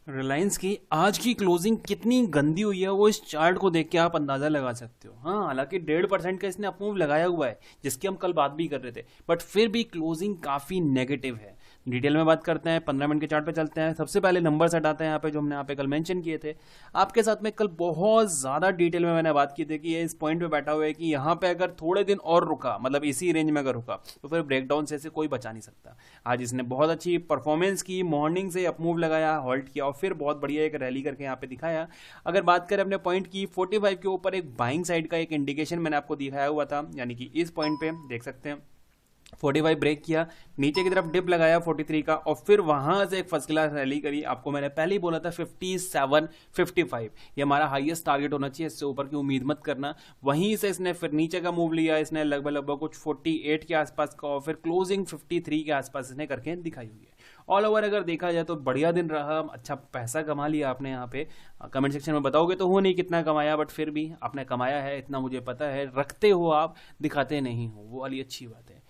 रिलायंस की आज की क्लोजिंग कितनी गंदी हुई है वो इस चार्ट को देख के आप अंदाजा लगा सकते हो। हाँ, हालांकि 1.5% का इसने अप मूव लगाया हुआ है जिसकी हम कल बात भी कर रहे थे, बट फिर भी क्लोजिंग काफी नेगेटिव है। डिटेल में बात करते हैं, 15 मिनट के चार्ट पे चलते हैं। सबसे पहले नंबर्स हटाते हैं यहाँ पे जो हमने यहाँ पे कल मेंशन किए थे आपके साथ में। कल बहुत ज्यादा डिटेल में मैंने बात की थी कि ये इस पॉइंट पे बैठा हुआ है कि यहाँ पे अगर थोड़े दिन और रुका, मतलब इसी रेंज में अगर रुका, तो फिर ब्रेकडाउन से कोई बचा नहीं सकता। आज इसने बहुत अच्छी परफॉर्मेंस की, मॉर्निंग से अप मूव लगाया, होल्ड किया और फिर बहुत बढ़िया एक रैली करके यहाँ पे दिखाया। अगर बात करें अपने पॉइंट की, 45 के ऊपर एक बाइंग साइड का एक इंडिकेशन मैंने आपको दिखाया हुआ था, यानी कि इस पॉइंट पे देख सकते हैं 45 ब्रेक किया, नीचे की तरफ डिप लगाया 43 का और फिर वहां से एक फर्स्ट क्लास रैली करी। आपको मैंने पहले ही बोला था 57 55 ये हमारा हाईएस्ट टारगेट होना चाहिए, इससे ऊपर की उम्मीद मत करना। वहीं से इसने फिर नीचे का मूव लिया, इसने लगभग कुछ 48 के आसपास का और फिर क्लोजिंग 53 के आसपास इसने करके दिखाई हुई है। ऑल ओवर अगर देखा जाए तो बढ़िया दिन रहा, अच्छा पैसा कमा लिया आपने। यहाँ पे कमेंट सेक्शन में बताओगे तो हो नहीं कितना कमाया, बट फिर भी आपने कमाया है, इतना मुझे पता है। रखते हो आप, दिखाते नहीं हो, वो वाली अच्छी बात है।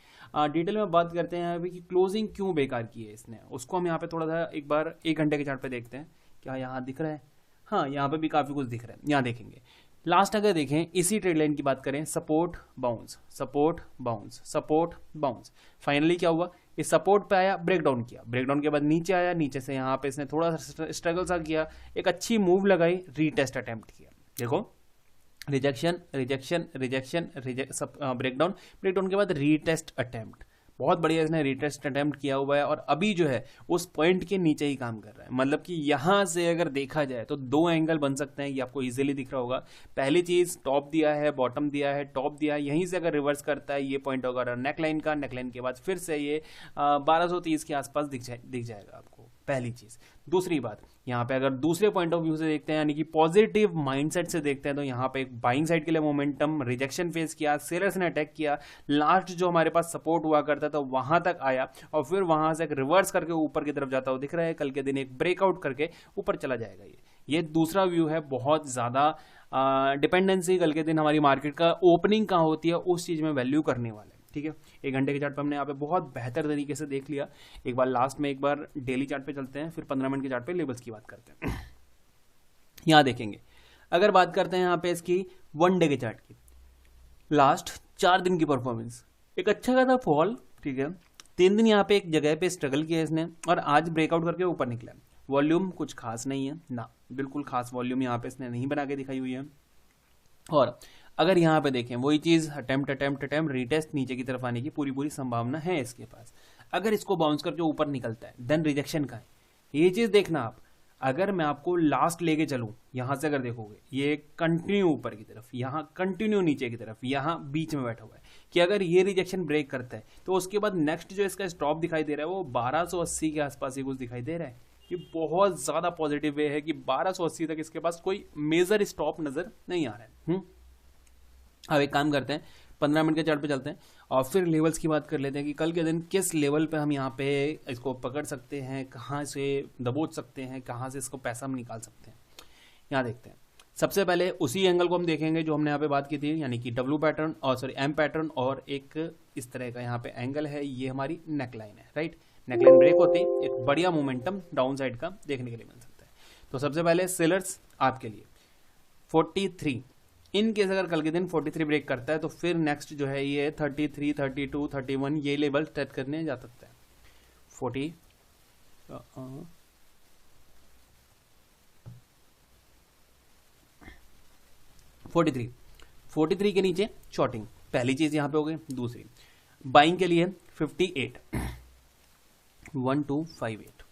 डिटेल में बात करते हैं अभी कि क्लोजिंग क्यों बेकार की है इसने, उसको हम यहाँ पे थोड़ा सा एक बार 1 घंटे के चार्ट पे देखते हैं। क्या यहाँ दिख रहा है? हाँ, यहाँ पे भी काफी कुछ दिख रहा है। यहाँ देखेंगे लास्ट अगर देखें इसी ट्रेड लाइन की बात करें, support bounce, support bounce, support bounce, finally क्या हुआ, इस सपोर्ट पे आया, ब्रेकडाउन किया, ब्रेकडाउन के बाद नीचे आया, नीचे से यहाँ पे इसने थोड़ा सा स्ट्रगल सा किया, एक अच्छी मूव लगाई, रीटेस्ट अटेम्प्ट किया। देखो rejection rejection rejection breakdown, breakdown के बाद रीटेस्ट अटेम्प्ट, बहुत बढ़िया इसने रीटेस्ट अटेम्प्ट किया हुआ है और अभी जो है उस पॉइंट के नीचे ही काम कर रहा है। मतलब कि यहां से अगर देखा जाए तो दो एंगल बन सकते हैं, ये आपको इजीली दिख रहा होगा। पहली चीज टॉप दिया है, बॉटम दिया है, टॉप दिया है, यहीं से अगर रिवर्स करता है ये पॉइंट होगा नेकलाइन का, नेकलाइन के बाद फिर से ये 1230 के आसपास दिख जाएगा आपको, पहली चीज। दूसरी बात, यहाँ पे अगर दूसरे पॉइंट ऑफ व्यू से देखते हैं, यानी कि पॉजिटिव माइंडसेट से देखते हैं, तो यहाँ पे एक बाइंग साइड के लिए मोमेंटम, रिजेक्शन फेस किया, सेलर्स ने अटैक किया, लास्ट जो हमारे पास सपोर्ट हुआ करता था वहां तक आया और फिर वहां से एक रिवर्स करके ऊपर की तरफ जाता हुआ दिख रहा है। कल के दिन एक ब्रेकआउट करके ऊपर चला जाएगा। ये दूसरा व्यू है। बहुत ज्यादा डिपेंडेंसी कल के दिन हमारी मार्केट का ओपनिंग कहाँ होती है उस चीज में वैल्यू करने वाला है। ठीक है, 1 घंटे के चार्ट पे हमने यहाँ पे बहुत बेहतर तरीके से देख लिया। एक बार लास्ट में एक बार डेली चार्ट पे चलते हैं, फिर 15 मिनट के चार्ट पे लेवल्स की बात करते हैं। यहाँ देखेंगे, अगर बात करते हैं यहाँ पे इसकी 1 डे के चार्ट की, लास्ट 4 दिन की परफॉर्मेंस, एक अच्छा खासा फॉल। ठीक है, 3 दिन यहाँ पे एक जगह पे स्ट्रगल किया इसने और आज ब्रेकआउट करके ऊपर निकला। वॉल्यूम कुछ खास नहीं है ना, बिल्कुल खास वॉल्यूम यहाँ पे इसने नहीं बना के दिखाई हुई है। और अगर यहाँ पे देखें वही चीज, अटेम्प्ट रीटेस्ट, नीचे की तरफ आने की पूरी संभावना है इसके पास। अगर इसको बाउंस करके ऊपर निकलता है देन रिजेक्शन का है, ये चीज देखना आप। अगर मैं आपको लास्ट लेके चलूं, यहां से अगर देखोगे ये कंटिन्यू ऊपर की तरफ, यहाँ कंटिन्यू नीचे की तरफ, यहाँ बीच में बैठा हुआ है कि अगर ये रिजेक्शन ब्रेक करता है तो उसके बाद नेक्स्ट जो इसका स्टॉप दिखाई दे रहा है वो 1280 के आसपास ही कुछ दिखाई दे रहा है। ये बहुत ज्यादा पॉजिटिव वे है कि 1280 तक इसके पास कोई मेजर स्टॉप नजर नहीं आ रहा है। अब एक काम करते हैं, 15 मिनट के चार्ट पे चलते हैं और फिर लेवल्स की बात कर लेते हैं कि कल के दिन किस लेवल पे हम यहाँ पे इसको पकड़ सकते हैं, कहाँ से दबोच सकते हैं, कहाँ से इसको पैसा हम निकाल सकते हैं। यहाँ देखते हैं, सबसे पहले उसी एंगल को हम देखेंगे जो हमने यहाँ पे बात की थी, यानी कि डब्ल्यू पैटर्न और सॉरी एम पैटर्न और एक इस तरह का यहाँ पे एंगल है। ये हमारी नेकलाइन है, राइट। नेकलाइन ब्रेक होती है, एक बढ़िया मोमेंटम डाउन साइड का देखने के लिए मिल सकता है। तो सबसे पहले सेलर्स आपके लिए 43, इन केस अगर कल के दिन 43 ब्रेक करता है तो फिर नेक्स्ट जो है ये 33, 32, 31 ये लेवल टच करने जा सकता है। 43 के नीचे शॉर्टिंग, पहली चीज यहां पे हो गई। दूसरी बाइंग के लिए 58, 1258,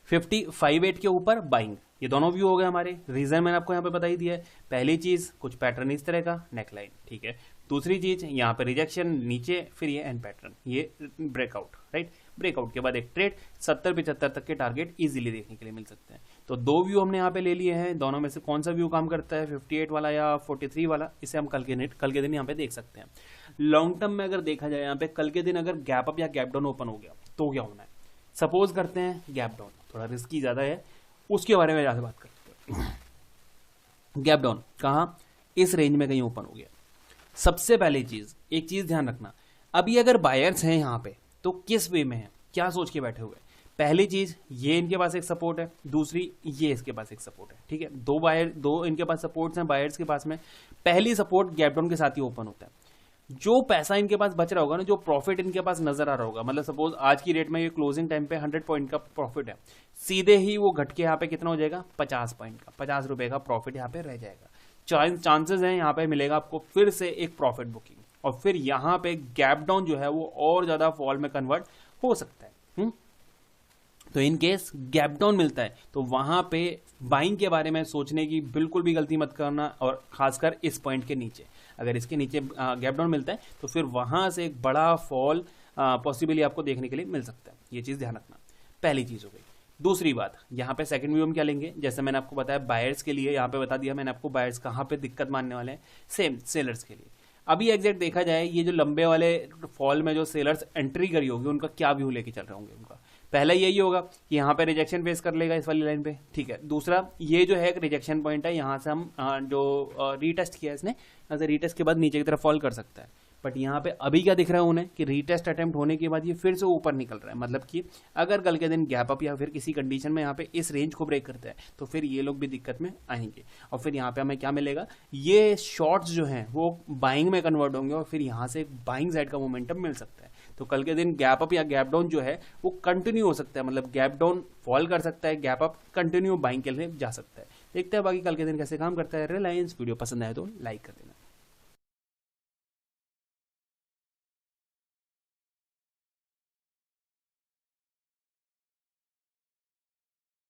58 के ऊपर बाइंग, ये दोनों व्यू हो गए हमारे। रीजन मैंने आपको यहाँ पे बता ही दिया है। पहली चीज कुछ पैटर्न इस तरह का नेकलाइन, ठीक है। दूसरी चीज यहाँ पे रिजेक्शन नीचे, फिर ये एंड पैटर्न, ये ब्रेकआउट, राइट। ब्रेकआउट के बाद एक ट्रेड 70-75 तक के टारगेट इजीली देखने के लिए मिल सकते हैं। तो दो व्यू हमने यहाँ पे ले लिए हैं, दोनों में से कौन सा व्यू काम करता है, 58 वाला या 43 वाला, इसे हम कल के दिन यहाँ पे देख सकते हैं। लॉन्ग टर्म में अगर देखा जाए यहाँ पे कल के दिन अगर गैप अप या गैप डाउन ओपन हो गया तो क्या होना है। सपोज करते हैं गैप डाउन, थोड़ा रिस्की ज्यादा है, उसके बारे में ज्यादा बात करते हैं। गैप डाउन कहाँ, इस रेंज में कहीं ओपन हो गया। सबसे पहली चीज, एक चीज ध्यान रखना, अभी अगर बायर्स हैं यहाँ पे तो किस वे में है, क्या सोच के बैठे हुए। पहली चीज ये इनके पास एक सपोर्ट है, दूसरी ये इसके पास एक सपोर्ट है, ठीक है। दो इनके पास सपोर्ट्स हैं बायर्स के पास में। पहली सपोर्ट गैप डाउन के साथ ही ओपन होता है। जो पैसा इनके पास बच रहा होगा ना, जो प्रॉफिट इनके पास नजर आ रहा होगा, मतलब सपोज आज की रेट में ये क्लोजिंग टाइम पे 100 पॉइंट का प्रॉफिट है, सीधे ही वो घट के यहाँ पे कितना हो जाएगा, 50 पॉइंट का, 50 रुपए का प्रॉफिट यहाँ पे रह जाएगा। चांसेस हैं यहाँ पे मिलेगा आपको फिर से एक प्रॉफिट बुकिंग, और फिर यहाँ पे गैप डाउन जो है वो और ज्यादा फॉल में कन्वर्ट हो सकता है। तो इन केस गैप डाउन मिलता है तो वहां पे बाइंग के बारे में सोचने की बिल्कुल भी गलती मत करना, और खासकर इस पॉइंट के नीचे अगर इसके नीचे गैप डाउन मिलता है तो फिर वहां से एक बड़ा फॉल पॉसिबली आपको देखने के लिए मिल सकता है। ये चीज ध्यान रखना, पहली चीज हो गई। दूसरी बात, यहाँ पे सेकंड व्यू हम क्या लेंगे, जैसे मैंने आपको बताया बायर्स के लिए यहाँ पे बता दिया मैंने आपको बायर्स कहाँ पे दिक्कत मानने वाले हैं, सेम सेलर्स के लिए। अभी एग्जैक्ट देखा जाए ये जो लंबे वाले फॉल में जो सेलर्स एंट्री करी होगी उनका क्या व्यू लेके चल रहे होंगे। उनका पहला यही होगा कि यहाँ पे रिजेक्शन फेस कर लेगा इस वाली लाइन पे, ठीक है। दूसरा ये जो है एक रिजेक्शन पॉइंट है, यहाँ से हम जो रीटेस्ट किया इसने, यहाँ से रीटेस्ट के बाद नीचे की तरफ फॉल कर सकता है। बट यहाँ पे अभी क्या दिख रहा है उन्हें कि रीटेस्ट अटेम्प्ट होने के बाद ये फिर से ऊपर निकल रहा है, मतलब कि अगर कल के दिन गैप अप या फिर किसी कंडीशन में यहाँ पे इस रेंज को ब्रेक करता है तो फिर ये लोग भी दिक्कत में आएंगे, और फिर यहाँ पे हमें क्या मिलेगा, ये शॉर्ट्स जो हैं वो बाइंग में कन्वर्ट होंगे और फिर यहाँ से बाइंग साइड का मोमेंटम मिल सकता है। तो कल के दिन गैप अप या गैप डाउन जो है वो कंटिन्यू हो सकता है, मतलब गैप डाउन फॉल कर सकता है, गैप अप कंटिन्यू बाइंग के लिए जा सकता है। देखते हैं बाकी कल के दिन कैसे काम करता है रिलायंस। वीडियो पसंद आए तो लाइक कर देना।